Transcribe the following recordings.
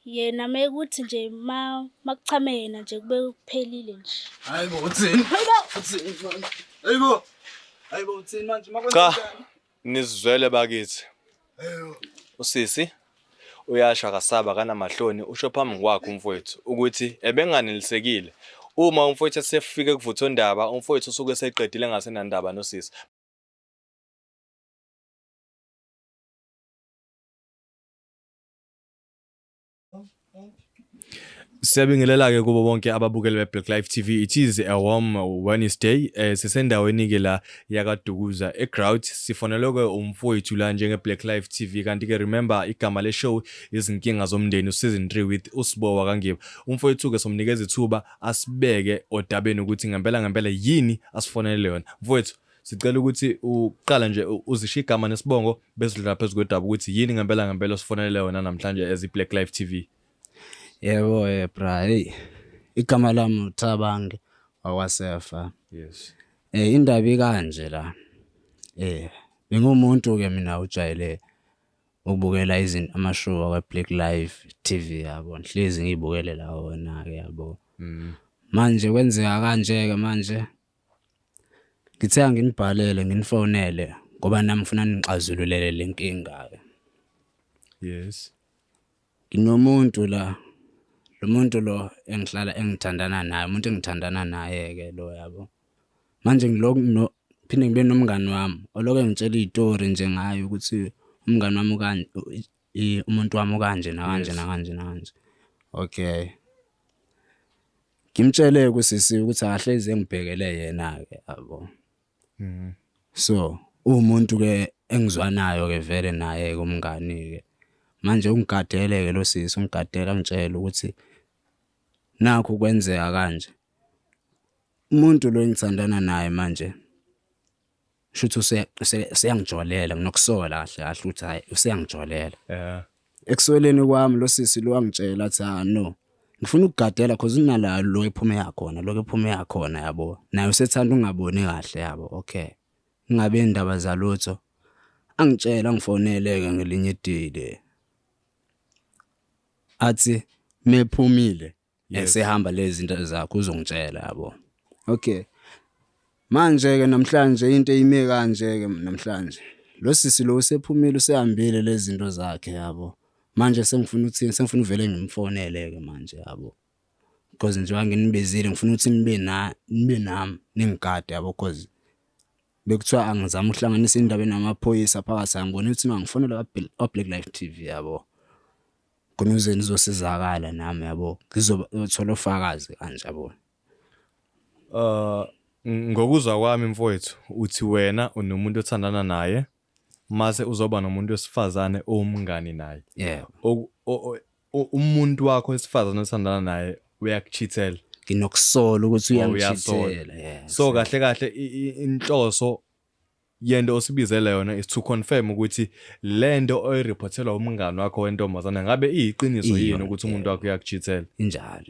yena mekuthi nje makuchame yena nje kube kuphelile nje. Hayibo uthini? Uthini manje? Hayibo uthini manje? Cha, nizwele bakithi. Usisi uyasho akasaba kanamahloni usho phambi kwakhe umfowethu ukuthi ebenganelisekile uma umfowethu esefike kuvuthondaba umfowethu usuke eseqedile ngasenandaba nosisi. Siyabingelela-ke kubo bonke ababukeli beBlack Life TV. It is a warm Wednesday. Sisendaweni-ke la yakaDukuza eGrout. Sifonelwe-ke umfowethu la njenge-Black Life TV. Kanti-ke remember igama le-show izinkinga zomndeni season 3 with uSibowa Kangiba. Umfowethu-ke somnikeza ithuba asibeke odabeni ukuthi ngempela yini asifonele yona. Mfowethu sicela ukuthi uqala nje uzisho igama nesibongo bese udlula phezulu kwedaba ukuthi yini ngempela osifonele yona namhlanje as iBlack Life TV. Yebo bra, hey. Igama lami uThabange wakwaSefa. Yes. Indaba ikanje la. Bengumuntu ke mina ujayele ukubukela izinto amashow akaBlack Life TV yabo. Nhlezi ngibukele la wona ke yabo. Manje kwenzeka kanje ke manje. Ngithe nginibhalele nginifonele ngoba nami ngifuna nixazululele lenkinga ke. Yes. Nginomuntu la. Lo muntu lo engithandana naye, umuntu engithandana naye ke lo yabo. Manje ngiloko phinde ngibe nomngani wami, oloke ngitshela izitori nje ngayo ukuthi umngani wami ukanje, umuntu wami ukanje nakanje. Okay. Ngimtshele kusisi ukuthi akahleze ngibhekele yena ke yabo. So, umuntu ke engizwanayo ke vele naye ke umngani ke. Manje ungigadele ke lo sisi, ungigadela ngitshela ukuthi nakho kwenzeka kanje. Umuntu lo engithandana naye manje shuthi useyangijolela nginokusola kahle ukuthi hayi useyangijolela. Ekusweleni kwami lo sisi lo wangitshela athi no. Ngifuna ukugadela cause unala lo ephume yakhona yabo. Naye usethanda ungaboni kahle yabo. Okay. Ingabe indaba zalutho. Angitshela ngifonele ke ngelinye idile. Athi mephumile esehamba lezi zinto zakho uzongitshela yabo. Okay. Manje ke namhlanje into eyime kanje ke namhlanje. Lo sisi lo usephumile usehambile lezi zinto zakhe yabo. Manje sengifuna ukuthini sengifuna uvele ngimfonele ke manje yabo. Because nje wanginibezile ngifuna ukuthi nibe nami ningigade yabo cause bekuthiwa angizama ukuhlanganisa indaba namaphoyisa phakathi angibona ukuthi mangifonela Black Life TV yabo. Kunoze nizosizakala nami yabo ngizothola ufakazi kanje yabo. Ngokuzwa kwami mfowethu uthi wena unomuntu othandana naye mase uzoba nomuntu wesifazane omngani naye. Yebo. Umuntu wakho wesifazane othandana naye uyakuchithela. Nginokusola ukuthi uyangishithela. So kahle inhloso yento osibizele yona is to confirm ukuthi lento oyireportela umngani wakho wentombazana ngabe iyiqiniso yini ukuthi umuntu wakho uyakuchithela. Injalo.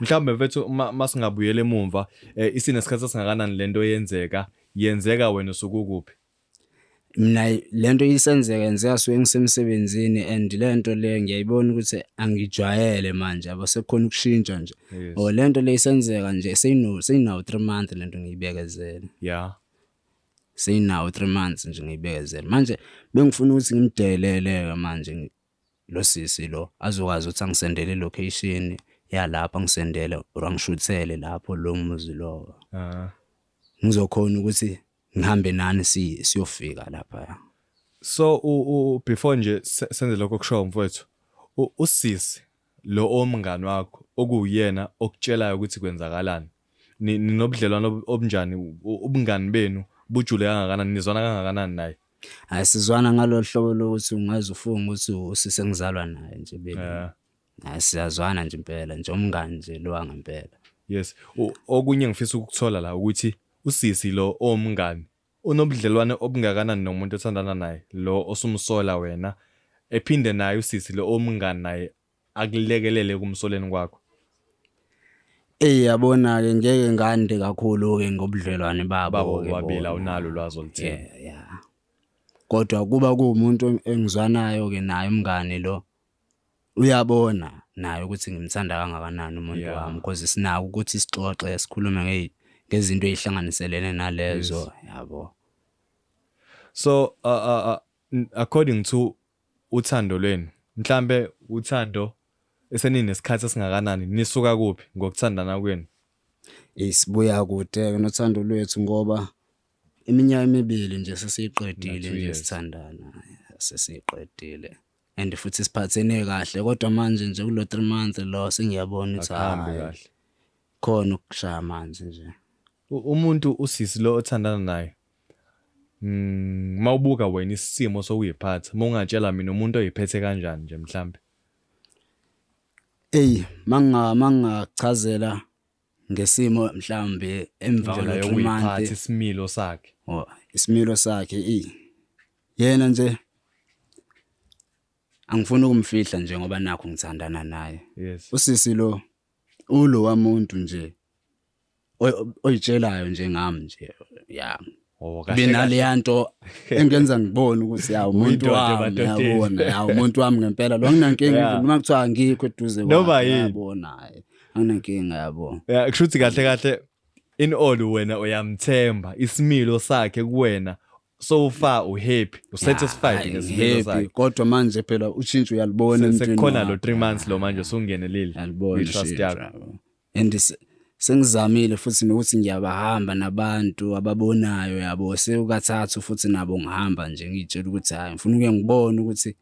Mhlawumbe mfethu masingabuyele emumva isinesikhathi singakanani lento yenzeka wena usukuphi? Mina lento yenzeka suke ngisemsebenzini and lento le ngiyayibona ukuthi angijwayele manje yabo sekukhona ukushintsha nje. Lento le isenzeka nje seyinawo 3 months lento ngiyibekezela. Yeah. Seyinawo 3 months nje ngiyibekezela. Manje bengifuna ukuthi ngimdelele manje lo sisi lo azokwazi ukuthi angisendele location yalapha ngisendele or angishuthele lapho lo muzi lo. Ngizokhona ukuthi ngihambe nani siyofika lapha. So before nje senze lokho kusho mfowethu usisi lo omngani wakho okuyena okutshelayo ukuthi kwenzakalani ninobudlelwano obunjani ubungani benu bujule kangakanani nizwana kangakanani naye? Asizwana ngalohlobo lokuthi ungaze ufunga ukuthi usisi engizalwa naye nje bebe. Asiyazwana nje impela nje umngani nje lo wangempela. Yes. Okunye ngifisa ukuthola la ukuthi usisi lo omngani unobudlelwane obungakanani nomuntu othandana naye lo osumsola wena ephinde naye usisi lo omngani naye akulekelele kumsoleni kwakho. Yabona ke ngeke ngande kakhulu ke ngobudlelwane babo babili awunalo lwazi oluthile. Yeah. Kodwa kuba kuumuntu engizwanayo ke naye umngani lo uyabona naye ukuthi ngimthanda kangakanani umuntu wami because sinako ukuthi sixoxe sikhulume ngezinto ezihlanganiselene nalezo yabo. So according to uthando lweni mhlambe uthando eseninesikhathi esingakanani nisuka kuphi ngokuthandana kwenu? Sibuya kude nothando lwethu ngoba iminyaka emibili nje sesiqedile nje sithandana sesiqedile and futhi siphathene kahle kodwa manje nje kulo 3 months lo sengiyabona ukuthi ahambe kahle khona ukushaya amanzi nje. Umuntu usisi lo othandana naye mawubuka wena isimo sokuyiphatha mungatshela mina umuntu oyiphethe kanjani nje mhlambe? Mangachazela ngesimo mhlambe emva kokuyiphatha isimilo sakhe. Isimilo sakhe yena nje angifuni ukumfihla nje ngoba nakho ngithandana naye. Usisi lo ulo wamuntu nje oyitshelayo nje ngami nje ya binale yanto engenza ngibone ukuthi umuntu wami yabona umuntu wami ngempela lo nginankinga noma kuthiwa ngikho eduze kwakhe yabona anginankinga yabo. Kushuthi kahle in all wena uyamthemba isimilo sakhe kuwena so far uhappy usatisfied ngesimilo sakhe kodwa manje phela utshintsho uyalibona emntwini sekukhona lo 3 months lo manje usungenelile trust yakho and sengizamile futhi nokuthi ngiyabahamba nabantu ababonayo yabo sekukathathu futhi nabo ngihamba nje ngitshela ukuthi ngifuna uke ngibone ukuthi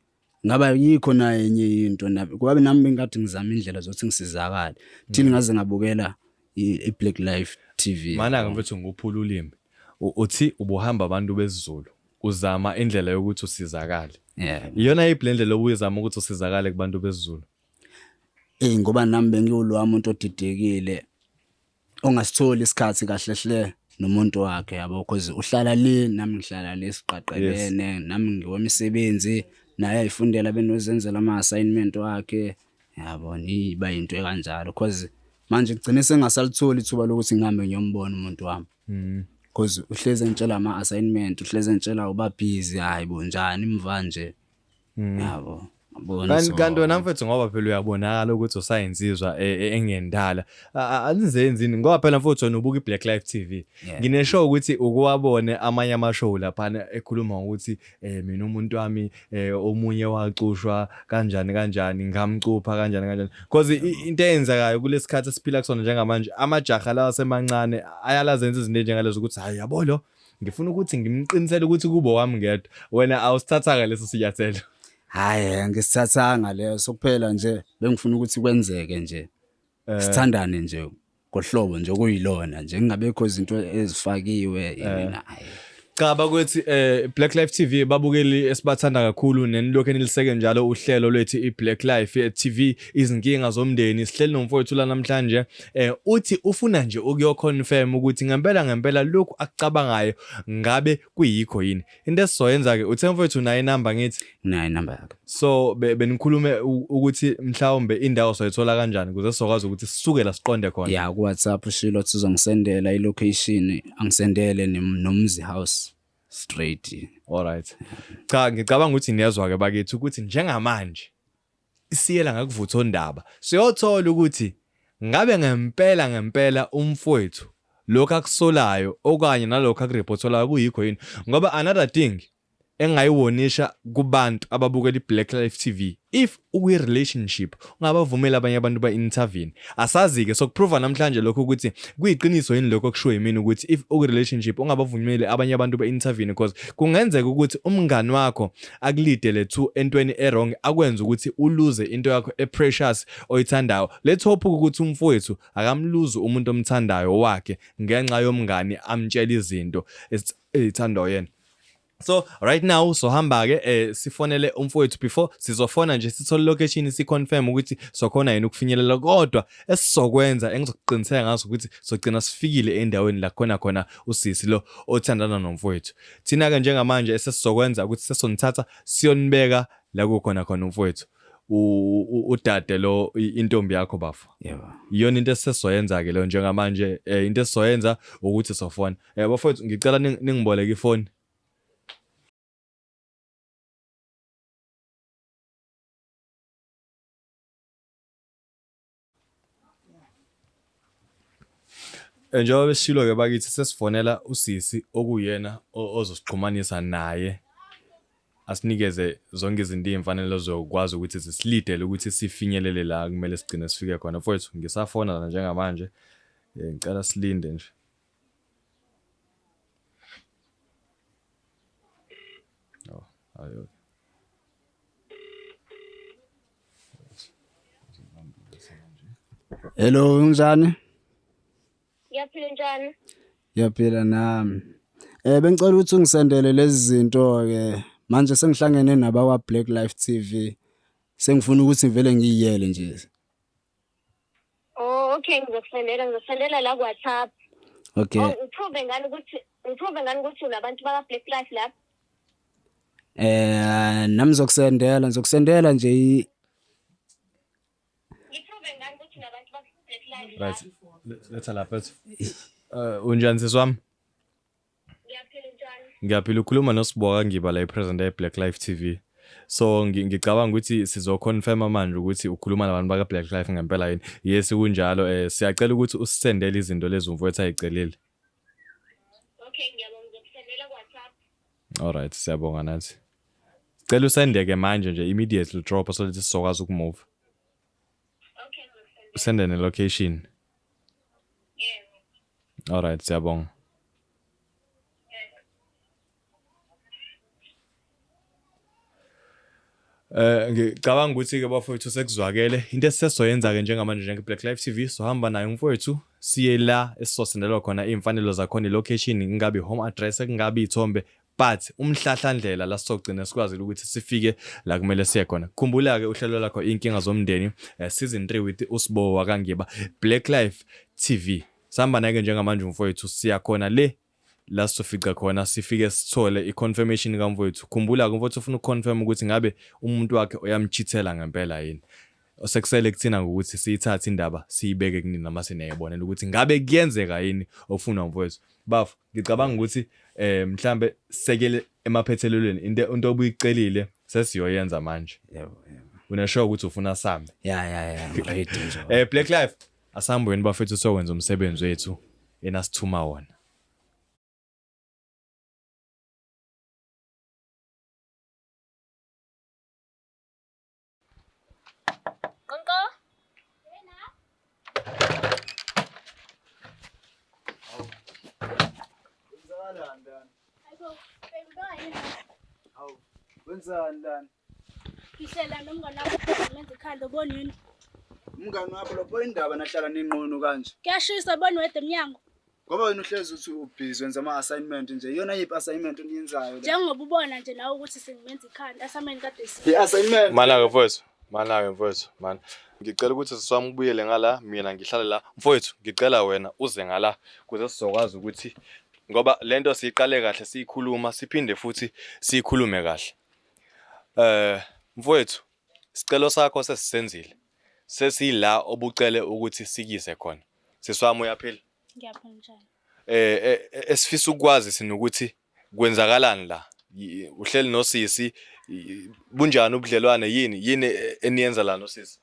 ngaba yikho na enye into ngoba nami ngathi ngizama indlela zokuthi ngisizakale till ngaze ngabukela iBlack Life TV. Mana ngempethu nguphula ulimi uthi ubuhamba abantu bezizulu uzama indlela yokuthi usizakale. Iyona iblendlela obuyizama ukuthi usizakale kubantu bezizulu. Ngoba nami bengiyolwa umuntu odidekile ongasitholi isikhathi kahle hle nomuntu wakhe yabo because uhlala le nami ngihlala le siqaqelene nami ngiwemisebenzi naye ayifundela benozenzela ama assignment wakhe yabona iba into ekanjalo because manje kugcine sengasalitholi ithuba lokuthi ngihambe ngiyombona umuntu wami because uhleze ngitshela ama assignment uhleze ngitshela uba busy hayibo njani imva nje yabo. Kanti wena mfethu ngoba phela uyabonakala ukuthi usayenzizwa engendala anizenzini ngoba phela mfethu wena ubuka iBlack Life TV ngineshow ukuthi ukuwabone amanye amashow lapha ekhuluma ukuthi mina umuntu wami omunye wacushwa kanjani ngamcupha kanjani because into eyenzakayo kulesikhathi esiphila kusona njengamanje amajaha lawa semancane ayalazenza izinto njengalezo ukuthi hayi yabo lo ngifuna ukuthi ngimqinisele ukuthi kubo wami ngedwa wena awusithathanga leso sinyathelo. Hayi ngisithathanga leso kuphela nje bengifuna ukuthi kwenzeke nje sithandane nje kohlobo nje kuyilona nje ngingabekho izinto ezifakiwe yena. Cha bakwethi Black Life TV babukeli esibathanda kakhulu nenilokho eniliseke njalo uhlelo lwethu iBlack Life TV izinkinga zomndeni sihleli nomfowethu la namhlanje uthi ufuna nje ukuyoconfirm ukuthi ngempela lokhu akucabangayo ngabe kuyikho yini into esizoyenza ke uthe mfowethu naye inamba ngithi naye inamba yakhe so benikhulume ukuthi mhlawumbe indawo soyithola kanjani ukuze sizokwazi ukuthi sisuke la siqonde khona. Ya ku WhatsApp ushilo sizongisendela ilocation angisendele nomzi house straight. Alright. Cha ngicabanga ukuthi niyazwa ke bakithi ukuthi njengamanje isiyela ngakuvutha ondaba siyothola ukuthi ngabe ngempela umfowethu lokho akusolayo okanye nalokho akureportolayo kuyikho yini ngoba another thing engayiwonisha kubantu ababukela iBlack Life TV if uyi relationship ungabavumela abanye abantu ba-intervene asazi ke sokuprova namhlanje lokho ukuthi kuyiqiniso yini lokho kusho yimini ukuthi if uyi relationship ungabavumeli abanye abantu ba-intervene because kungenzeka ukuthi umngani wakho akulidele to entweni wrong akwenza ukuthi uluze into yakho eprecious oyithandayo. Let's hope ukuthi umfowethu akamluzi umuntu omthandayo wakhe ngenxa yomngani amtshela izinto ezithandwa yena. So right now sohamba ke sifonele umfowethu before sizofona nje sithole location siconfirm ukuthi sokhona yena ukufinyelela kodwa esizokwenza engizokuqiniseka ngaso ukuthi sogcina sifikile endaweni la khona usisi lo othandana nomfowethu. Thina ke njengamanje esesizokwenza ukuthi sesonithatha siyonibeka la kukhona umfowethu udade lo intombi yakho bafu. Iyona into esesizoyenza ke lo njengamanje into esizoyenza ukuthi sofona bafowethu ngicela ningiboleke ifoni. Njengoba besishilo ke bakithi sesifonela usisi okuyena ozosiqhumanisa naye asinikeze zonke izinto ezimfanele zokwazi ukuthi sisilidele ukuthi sifinyelele la kumele sigcine sifike khona mfowethu ngisafona la njengamanje ngicela silinde nje. Oh ayo. Hello, unjani? Ngiyaphila njani? Yaphila nami. Bengicela ukuthi ungisendele lezi zinto ke. Manje sengihlangene nabakwa Black Life TV. Sengifuna ukuthi ngivele ngiyiyele nje. Oh, okay, ngizosendela la ku-WhatsApp. Okay. Oh, uprove ngani ukuthi unabantu baka Black Life lapha? Nami ngizokusendela nje Ngiprove ngani ukuthi unabantu baka Black Life Right. lapha? Letha lapha mfethu. Unjani siswami? Ngiyaphila njani? Ngiyaphila ukhuluma noSiboka ngiba la ipresident ye Black Life TV. So ngicabanga ukuthi sizoconfirm manje ukuthi ukhuluma nabantu baka Black Life ngempela yini. Yes kunjalo siyacela ukuthi usisendele izinto lezi umfowethu ayicelile. Okay, ngizokusendela ku-WhatsApp. Alright siyabonga nathi. Cela usendeke manje nje immediately drop so lethi sizokwazi ukumove. Okay, ngizosendela. Send ne location. Yeah. Alright siyabonga. Ngicabanga ukuthi ke bafowethu sekuzwakele into esizoyenza ke njengamanje njenge Black Life TV sohamba naye umfowethu siye la esizosendelwa khona imfanelo zakhona ilocation ingabe home address kungabe ithombe but umhlahlandlela la sizogcina sikwazi ukuthi sifike la kumele siye khona. Khumbula ke uhlelo lakho inkinga zomndeni season 3 with uSibo wakangiba Black Life TV. Sihamba naye ke njengamanje umfowethu siya khona le la sizofica khona sifike sithole iconfirmation kamfowethu. Khumbula ke mfowethu ufuna ukuconfirm ukuthi ngabe umuntu wakhe uyamchithela ngempela yini. Osekusele kuthina ukuthi siyithathe indaba siyibeke kunini noma sineyibonela ukuthi ngabe kuyenzeka yini ofuna mfowethu. Bafu ngicabanga ukuthi mhlambe sekele emaphethelelweni into obuyicelile sesiyoyenza manje. Yebo. Unasho ukuthi ufuna sambe. Yeah, ready nje. Black Life asambweni bafethu sokwenza umsebenzi wethu enasithuma wona. Wenzani lana? Ngihlela nomngane wakho ngenza ikhanda ubona yini? Umngani wakho lapho indaba nahlala ninqono kanje. Kuyashisa bona wedwa emnyango. Ngoba wena uhlezi uthi ubhizi wenza ama assignment nje. Iyona yiphi assignment oniyenzayo la? Njengoba ubona nje nawe ukuthi sengimenza ikhanda assignment kade si. Assignment. Mana ke mfowethu, man. Ngicela ukuthi siswami ubuyele ngala, mina ngihlala la. Mfowethu, ngicela wena uze ngala kuze sizokwazi ukuthi ngoba lento siyiqale kahle siyikhuluma siphinde futhi siyikhulume kahle. Mfowethu, sicelo sakho sesisenzile. Sesila obucele ukuthi sikise khona. Siswami uyaphila? Ngiyaphila njani? Esifisa ukwazi sinokuthi kwenzakalani la. Uhleli nosisi bunjani ubudlelwane yini eniyenza la nosisi?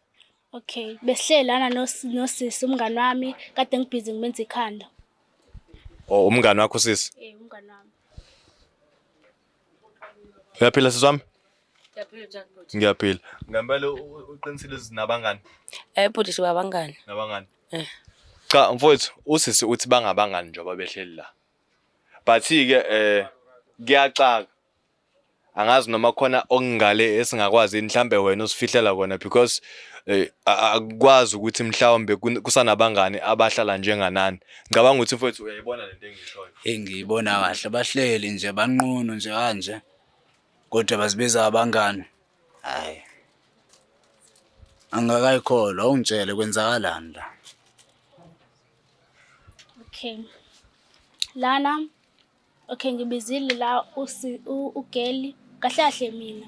Okay, besihlelana nosisi umngane wami kade ngibhizi ngimenza ikhanda. Oh umngane wakho sisi? Umngane wami. Uyaphila siswami? Ngiyaphila njani bhuti? Ngiyaphila. Ngempela uqinisile izinabangani? Bhuti sibabangani. Nabangani? Cha mfowethu usisi uthi bangabangani njengoba behleli la. But ke kuyaxaka. Angazi noma khona okungale esingakwazi mhlambe wena usifihlela kona because akwazi ukuthi mhlawumbe kusanabangani abahlala njenganani. Ngicabanga ukuthi mfowethu uyayibona lento engishoyo. Ngiyibona kahle bahleli nje banqunu nje kanje. Kodwa bazibiza abangani. Hayi. Angakayikholwa ungitshele kwenzakalani la. Okay. Lana okay ngibizile la ugeli kahle mina.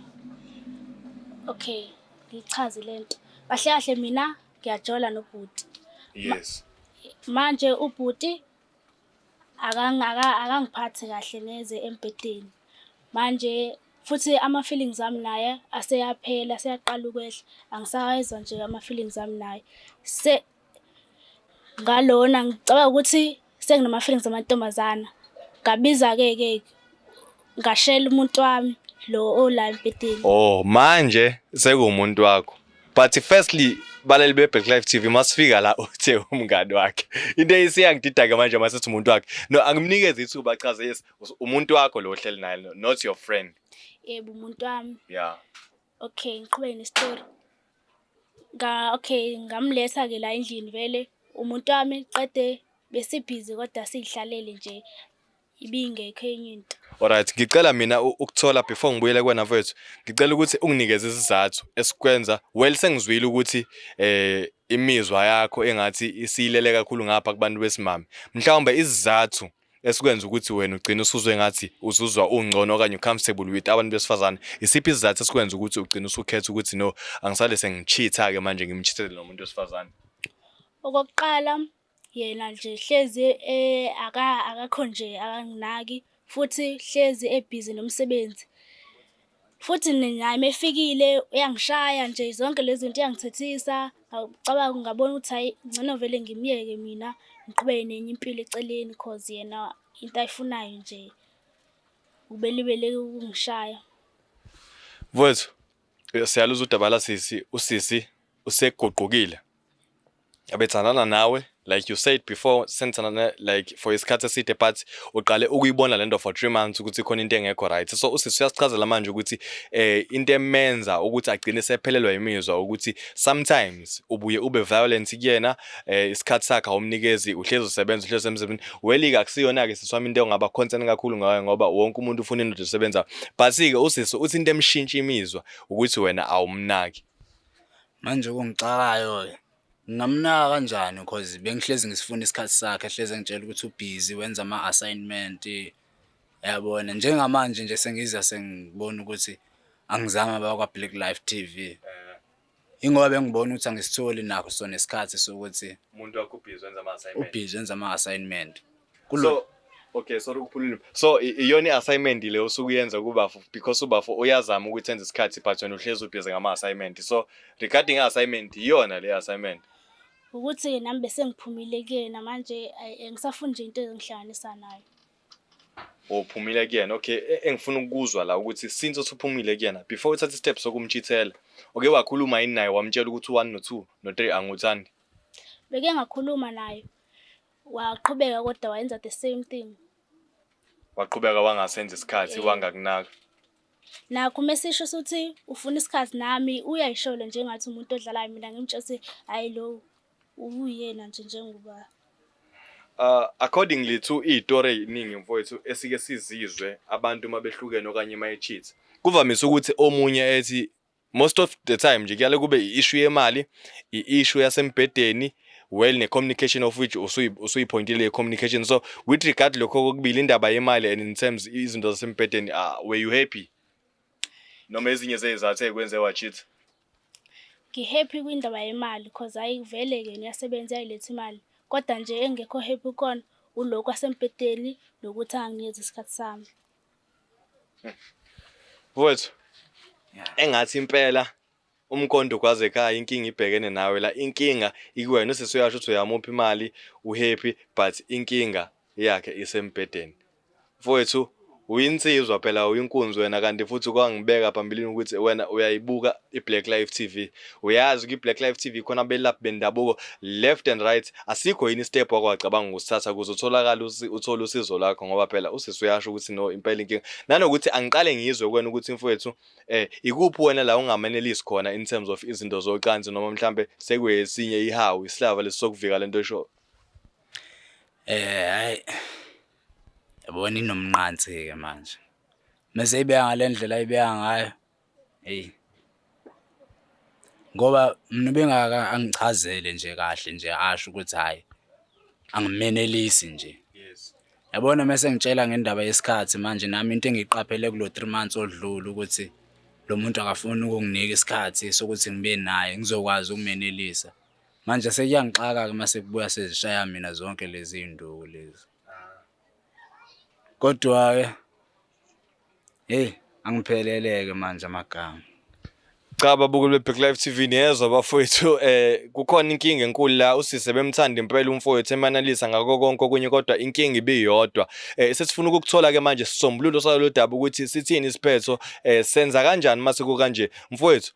Okay, ngichaze lento. Kahle mina ngiyajola nobhuti. Yes. Manje ubhuti akangiphathe kahle neze empedeni. Manje futhi ama feelings ami naye aseyaphela aseyaqala ukwehla. Angisayezwa nje ama feelings ami naye. Ngalona ngicabanga ukuthi senginama-feelings amantombazana. Ngabiza-ke ngashela umuntu wami lo ola empeteni. Oh, manje sekuwumuntu wakho. But firstly, baleli be-Black Life TV masifika la uthe umngani wakhe. Into eyisiyangidida-ke manje masithi umuntu wakhe. No, angimnikeze ithuba achaze yes, umuntu wakho lo ohleli naye, not your friend. Yebo, umuntu wami. Yeah. Okay, ngiqhubeke nestory. Ngamletha-ke la endlini vele. Umuntu wami qede besibhizi kodwa sihlalele nje ibingekho enye into. Alright, ngicela mina ukuthola before ngibuyele kwena mfowethu. Ngicela ukuthi unginikeze isizathu esikwenza well sengizwile ukuthi imizwa yakho engathi isilele kakhulu ngapha kubantu besimame. Mhlawumbe isizathu esikwenza ukuthi wena ugcina usuzwe ngathi uzuzwa ungcono okanye ucomfortable with abantu besifazane. Isiphi isizathu esikwenza ukuthi ugcina usukhetha ukuthi no angisale sengicheatha ke manje ngimcheathele nomuntu wesifazane? Okokuqala yena nje hlezi akakho nje akanginaki futhi hlezi ebhizi nomsebenzi. Futhi nami efikile uyangishaya nje zonke lezi zinto uyangithethisa. Ngicabanga ngabona ukuthi hayi ngcono vele ngimyeke mina ngiqhubeke nenye impilo eceleni cause yena into ayifunayo nje ubelibele ukungishaya. Mfowethu, siyaluza udaba la usisi useguqukile. Abethandana nawe like you said before sentana like for isikhathi eside but uqale ukuyibona lento for 3 months ukuthi khona into engekho right. So usisi uyasichazela manje ukuthi into emenza ukuthi agcine sephelelwa imizwa ukuthi sometimes ubuye ube violent kuyena isikhathi sakhe awumnikezi uhlezi usebenza uhlezi emsebenzini weli akusiyona ke siswami into engaba concern kakhulu ngayo ngoba wonke umuntu ufuna into esebenza but ke usisi uthi into emshintsha imizwa ukuthi wena awumnaki. Manje kungixakayo ngamnaka kanjani because bengihlezi ngisifuna isikhathi sakhe hleze ngitshela ukuthi ubusy wenza ama-assignment yabona njengamanje nje sengiza sengibona ukuthi angizange bakwa Black Life TV ingoba bengibona ukuthi angisitholi nakho sona isikhathi sokuthi Umuntu wakho ubusy wenza ama-assignment So okay, sorry ukuphulula. So iyona assignment le osukuyenza kuba because ubafo uyazama ukuthi enze isikhathi but wena uhlezi ubhizi ngama-assignment. So regarding assignment iyona le assignment. Ukuthi nami bese ngiphumile kuyena manje ngisafuna nje into ezingihlanganisa nayo. Uphumile kuyena. Okay, engifuna ukuzwa la ukuthi since usuphumile kuyena before uthatha steps sokumchithela. Okay, wakhuluma yini naye wamtshela ukuthi 1 no 2 no 3 anguthandi. Beke ngakhuluma naye. Waqhubeka kodwa wayenza the same thing. Waqhubeka wangasenza isikhathi wangakunaka. Nakho mesisho ukuthi ufuna isikhathi nami uyayisholo njengathi umuntu odlalayo mina ngimtshela hayi lo uyena nje njengoba. Accordingly to istory iningi mfowethu esike sizizwe abantu mabehlukene okanye mayecheat. Kuvamise ukuthi omunye ethi most of the time nje kuyale kube i-issue yemali, i-issue yasembedeni, well ne-communication of which usuyipointile i-communication. So with regard lokho kokubili indaba yemali and in terms izinto zasembedeni were you happy? Noma ezinye zezathu ekwenze wacheat? Ngihappy kwindaba yemali because ayivele ke niyasebenza yayiletha imali. Kodwa nje engekho happy khona ulokho kwasempedeni nokuthi anginikeze isikhathi sami. Mfowethu, engathi impela umkondo kwaze ekhaya inkinga ibhekene nawe la inkinga ikuwena sesiyasho ukuthi uyamupha imali uhappy but inkinga yakhe isembedeni. Mfowethu uyinsizwa phela uyinkunzi wena kanti futhi kwangibeka phambili ukuthi wena uyayibuka iBlack Life TV. Uyazi ukuthi iBlack Life TV khona belaphi bendabuko left and right asikho yini step wakwacabanga ukusithatha kuze utholakala uthola usizo lakho ngoba phela usisi uyasho ukuthi no impela inkinga nanokuthi angiqale ngizwe kwena ukuthi mfowethu ikuphi wena la ungamanelisi khona in terms of izinto zocansi noma mhlambe sekuyesinye ihawu islava lesokuvika lento esho. Hayi yabona inomnqansi ke manje. Mase ibeka ngalendlela ibeka ngayo. Ngoba mina bengaka angichazele nje kahle nje asho ukuthi hayi angimenelisi nje. Yes. Yabona mase ngitshela ngendaba yesikhathi manje nami into engiqaphele kulo 3 months odlula ukuthi lo muntu akafuni ukunginika isikhathi sokuthi ngibe naye ngizokwazi ukumenelisa. Manje sekuyangixaka ke mase kubuya sezishaya mina zonke lezi zinduku lezi. Kodwa ke angipheleleke manje amagama. Cha babukeli beBlack Live TV niyezwa bafowethu kukhona inkinga enkulu la usise bemthanda impela umfowethu emanalisa ngako konke okunye kodwa inkinga ibiyodwa sesifuna ukukuthola ke manje sisombululo salo daba ukuthi sithini isiphetho senza kanjani mase kukanje mfowethu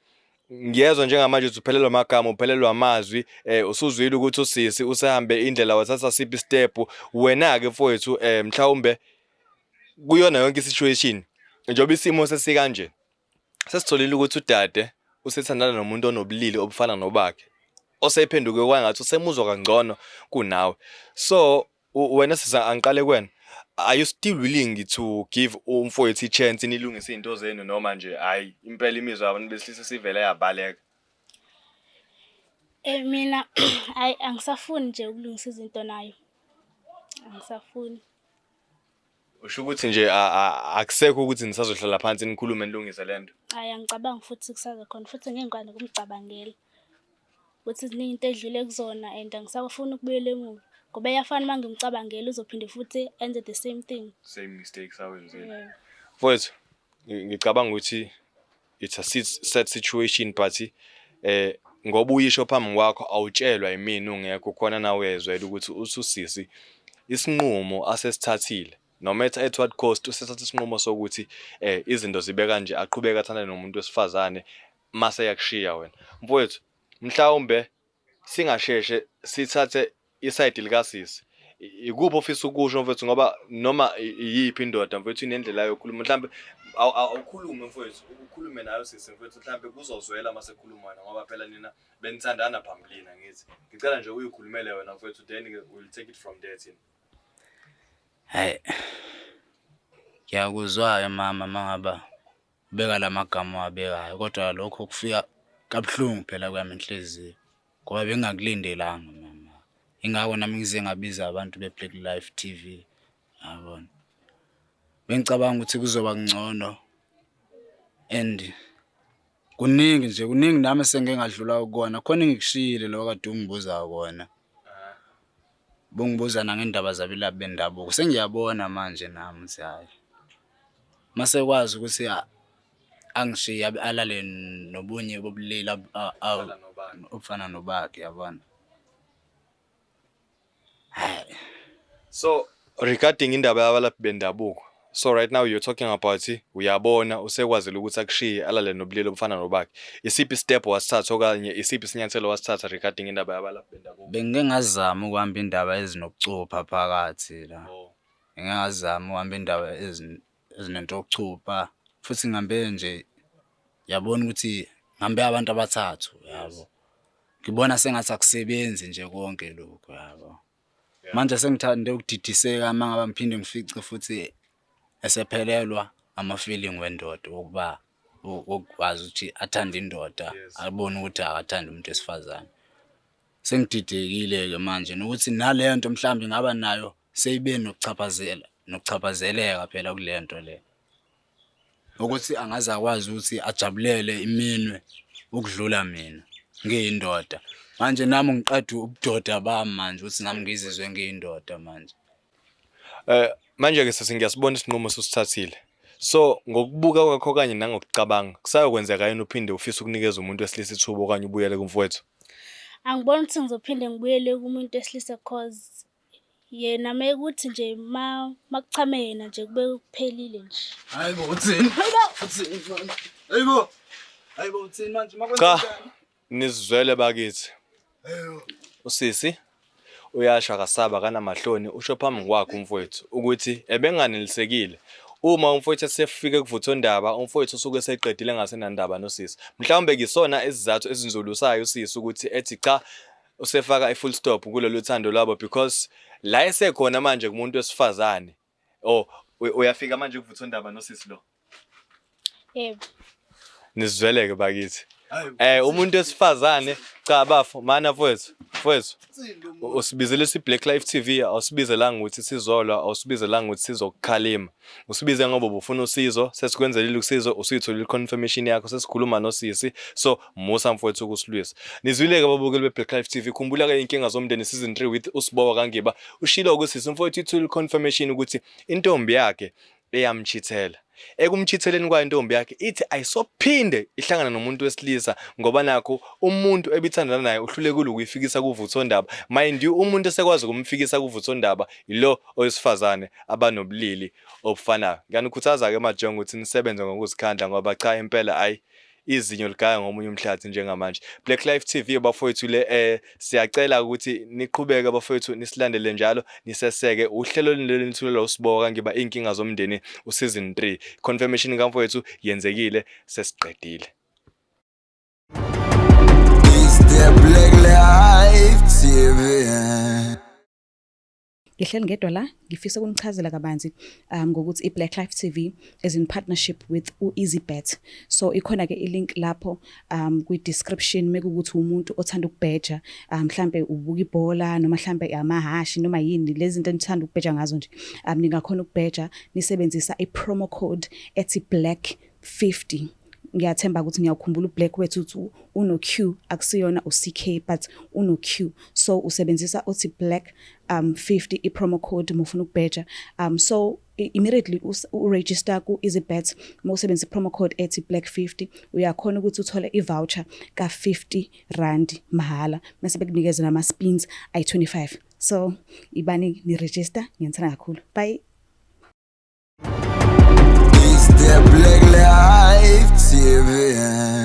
ngiyezwa njengamanje uthi uphelelwa amagama uphelelwa amazwi usuzwile ukuthi usisi usehambe indlela wathatha siphi step wena ke mfowethu mhlawumbe kuyona yonke isituation njengoba isimo sesikanje sesitholile ukuthi udade usethandana nomuntu onobulili obufana nobakhe osephenduke kwangathi usemuzwa kangcono kunawe so wena siza angiqale kwena are you still willing to give umfowethu ichance nilungise izinto zenu noma nje hayi impela imizwa abantu besilisa sivele yabaleka Mina angisafuni nje ukulungisa izinto nayo. Angisafuni. usho ukuthi nje akusekho ukuthi nisazohlala phansi nikhulume nilungise lento Angicabangi futhi kusaza khona futhi ngengikwane kumcabangela. Ukuthi ziningi into edlule kuzona and angisafuni ukubuyela emuva. Ngoba yafana mangimcabangela uzophinde futhi enze the same thing. same mistakes awenzile mfowethu ngicabanga ukuthi it's a sad situation but ngoba uyisho phambi kwakho awutshelwa yimini ungekho khona nawe ezwela ukuthi ususisi isinqumo asesithathile no matter at what cost usithatha isinqumo sokuthi izinto zibe kanje aqhubeka athanda nomuntu wesifazane mase yakushiya wena mfowethu mhlawumbe singasheshe sithathe iside likasisi ikuphi ofisa ukusho mfowethu ngoba noma yiphi indoda mfowethu inendlela yokukhuluma mhlawumbe awukhulume mfowethu ukhulume nayo sisi mfowethu mhlawumbe kuzozwela mase khuluma ngoba phela nina benithandana phambilini ngithi ngicela nje uyikhulumele wena mfowethu then we'll take it from there thina Hayi. Ngiyakuzwa mama mangaba ubeka lamagama wabekayo kodwa lokho kufika kabuhlungu phela kwami enhliziyo ngoba bengakulindelanga mama. Ingakho nami ngize ngabiza abantu beBlack Live TV. Yabona. Bengicabanga ukuthi kuzoba ngcono and kuningi nami sengeke ngadlula ukona khona ngikushiyile lo kade ungibuza kona. Bongibuza nangendaba zabelaphi bendabuko sengiyabona manje nami siyayi mase kwazi ukuthi angishiya alale nobunye bobulili obufana nobakhe yabona hayi so regarding indaba yabalaphi bendabuko so right now you're talking about uyabona usekwazile ukuthi akushiye alale nobulili obufana nobakhe isiphi step wasithatha okanye isiphi isinyathelo wasithatha regarding indaba yabalaphi bendabuko bengike ngazama ukuhamba indaba ezinokucupha phakathi la ngeke ngazama ukuhamba indaba ezinento okucupha futhi ngihambe nje yabona ukuthi ngihambe abantu abathathu yabo ngibona sengathi akusebenzi nje konke lokho yabo manje sengithande ukudidiseka mangaba ngiphinde ngifice futhi esephelelwa ama feeling wendoda ukuba ukwazi ukuthi athanda indoda abone ukuthi akathanda umuntu wesifazane sengididekile ke manje nokuthi nale nto mhlawumbe ngaba nayo seyibe nokuchaphazeleka phela kulento le ukuthi angaze akwazi ukuthi ajabulele iminwe ukudlula mina ngiyindoda manje nami ngiqeda ubudoda bami manje ukuthi nami ngizizwe ngiyindoda manje manje ke sesingiyasibona isinqumo sosithathile so ngokubuka kwakho kanye nangokucabanga kusayokwenzeka yini uphinde ufisa ukunikeza umuntu wesilisa ithuba okanye ubuyele kumfowethu Angiboni ukuthi ngizophinde ngibuyele kumuntu wesilisa cause yena mekuthi nje makuchame yena nje kube kuphelile nje. Hayibo uthini? Hayibo uthini manje cha nizwele bakithi usisi uyasha kasaba kanamahloni usho phambi kwakhe umfowethu ukuthi ebenganelisekile uma umfowethu sefike kuvuthondaba umfowethu usuke seqedile ngasenandaba nosisi mhlawumbe ngisona izizathu ezinzulusayo usisi ukuthi ethi cha usefaka i full stop kulolu thando lwabo because la esekhona manje kumuntu wesifazane uyafika manje kuvuthondaba nosisi lo Yebo. nizweleke bakithi umuntu wesifazane cha bafo mana mfowethu usibizele iBlack Live TV awusibizelanga ukuthi sizolwa awusibizelanga ukuthi sizokukhalima usibize ngoba ubufuna usizo sesikwenzelile usizo usuyitholile confirmation yakho sesikhuluma nosisi so musa mfowethu ukusilwisa nizwileke babukeli beBlack Live TV khumbula ke inkinga zomndeni season 3 with uSibowa kaNgiba ushilo ukuthi sisi mfowethu ithole confirmation ukuthi intombi yakhe eyamchithela Ekumchitheleni kwaintombi yakhe ithi ayisophinde ihlangana nomuntu wesilisa ngoba nakho umuntu ebithandana naye uhlulekile ukuyifikisa kuvuthondaba. Mind you, umuntu esekwazi ukumfikisa kuvuthondaba ilo owesifazane abanobulili obufanayo. Ngiyanikhuthaza ke majongo ukuthi nisebenze ngokuzikhandla ngoba cha impela ayi izinyo ligaya ngomunye umhlathi njengamanje. Black Life TV bafowethu le siyacela ukuthi niqhubeke bafowethu nisilandele njalo niseseke uhlelo leli nithulela usiboka ngiba inkinga zomndeni useason 3. Confirmation kamfowethu yenzekile sesiqedile. Is the Black Life TV? Ngihleli ngedwa la ngifisa ukunichazela kabanzi ngokuthi iBlack Life TV is in partnership with uEasyBet. So ikhona ke ilink lapho kwi-description mekukuthi umuntu othanda ukubheja mhlambe ubuka ibhola noma mhlambe amahashi noma yini lezi zinto enithanda ukubheja ngazo nje ningakhona ukubheja nisebenzisa i-promo code ethi black50. Ngiyathemba ukuthi ngiyakhumbula uBlack wethu uthi uno Q akusiyona uCK but uno Q, so usebenzisa uthi black 50 i-promo code mufuna ukubheja. So immediately uregister ku EasyBet mawusebenzisa i-promo code ethi black50 uyakhona ukuthi uthole i-voucher ka-50 rand mahala mase bekunikeza nama spins ay-25. So ibani ni register, ngiyathanda kakhulu. Bye. Is the Black Life TV?